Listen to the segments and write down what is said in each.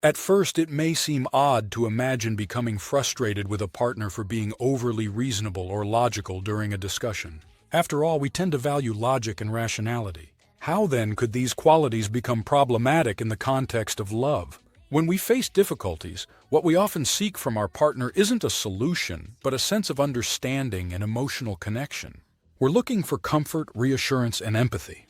At first, it may seem odd to imagine becoming frustrated with a partner for being overly reasonable or logical during a discussion. After all, we tend to value logic and rationality. How then could these qualities become problematic in the context of love? When we face difficulties, what we often seek from our partner isn't a solution, but a sense of understanding and emotional connection. We're looking for comfort, reassurance, and empathy,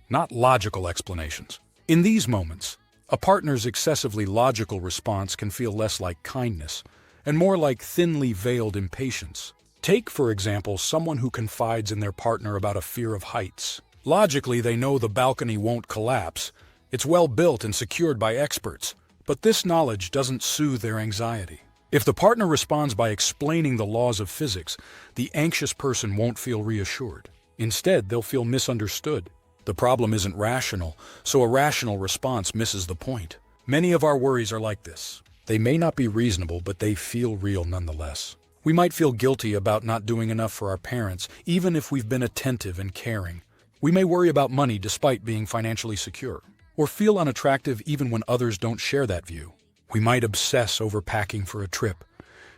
not logical explanations. In these moments, a partner's excessively logical response can feel less like kindness and more like thinly veiled impatience. Take, for example, someone who confides in their partner about a fear of heights. Logically, they know the balcony won't collapse. It's well built and secured by experts, but this knowledge doesn't soothe their anxiety. If the partner responds by explaining the laws of physics, the anxious person won't feel reassured. Instead, they'll feel misunderstood. The problem isn't rational, so a rational response misses the point. Many of our worries are like this. They may not be reasonable, but they feel real nonetheless. We might feel guilty about not doing enough for our parents, even if we've been attentive and caring. We may worry about money despite being financially secure, or feel unattractive even when others don't share that view. We might obsess over packing for a trip,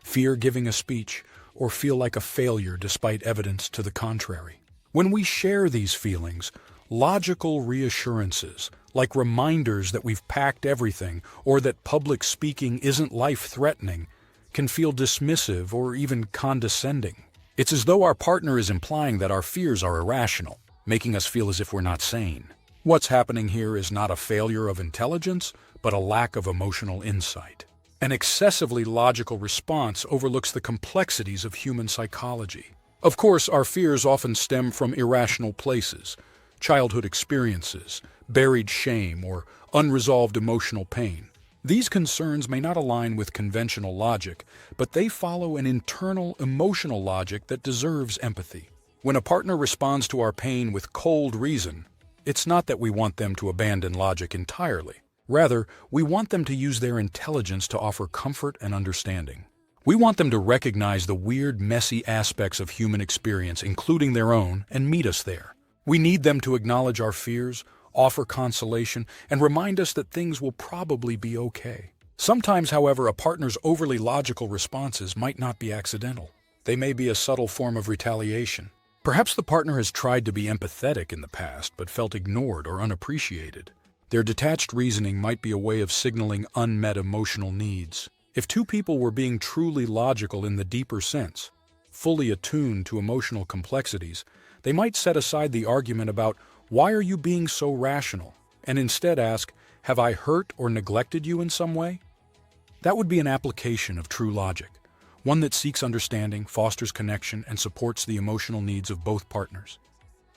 fear giving a speech, or feel like a failure despite evidence to the contrary. When we share these feelings, logical reassurances, like reminders that we've packed everything or that public speaking isn't life-threatening, can feel dismissive or even condescending. It's as though our partner is implying that our fears are irrational, making us feel as if we're not sane. What's happening here is not a failure of intelligence, but a lack of emotional insight. An excessively logical response overlooks the complexities of human psychology. Of course, our fears often stem from irrational places, childhood experiences, buried shame, or unresolved emotional pain. These concerns may not align with conventional logic, but they follow an internal emotional logic that deserves empathy. When a partner responds to our pain with cold reason, it's not that we want them to abandon logic entirely. Rather, we want them to use their intelligence to offer comfort and understanding. We want them to recognize the weird, messy aspects of human experience, including their own, and meet us there. We need them to acknowledge our fears, offer consolation, and remind us that things will probably be okay. Sometimes, however, a partner's overly logical responses might not be accidental. They may be a subtle form of retaliation. Perhaps the partner has tried to be empathetic in the past, but felt ignored or unappreciated. Their detached reasoning might be a way of signaling unmet emotional needs. If two people were being truly logical in the deeper sense, fully attuned to emotional complexities, they might set aside the argument about, "Why are you being so rational?" and instead ask, "Have I hurt or neglected you in some way?" That would be an application of true logic, one that seeks understanding, fosters connection, and supports the emotional needs of both partners.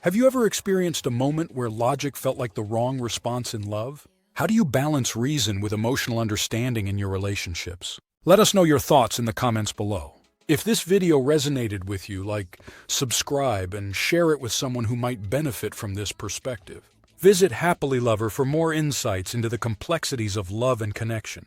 Have you ever experienced a moment where logic felt like the wrong response in love? How do you balance reason with emotional understanding in your relationships? Let us know your thoughts in the comments below. If this video resonated with you, subscribe and share it with someone who might benefit from this perspective. Visit Happily Lover for more insights into the complexities of love and connection.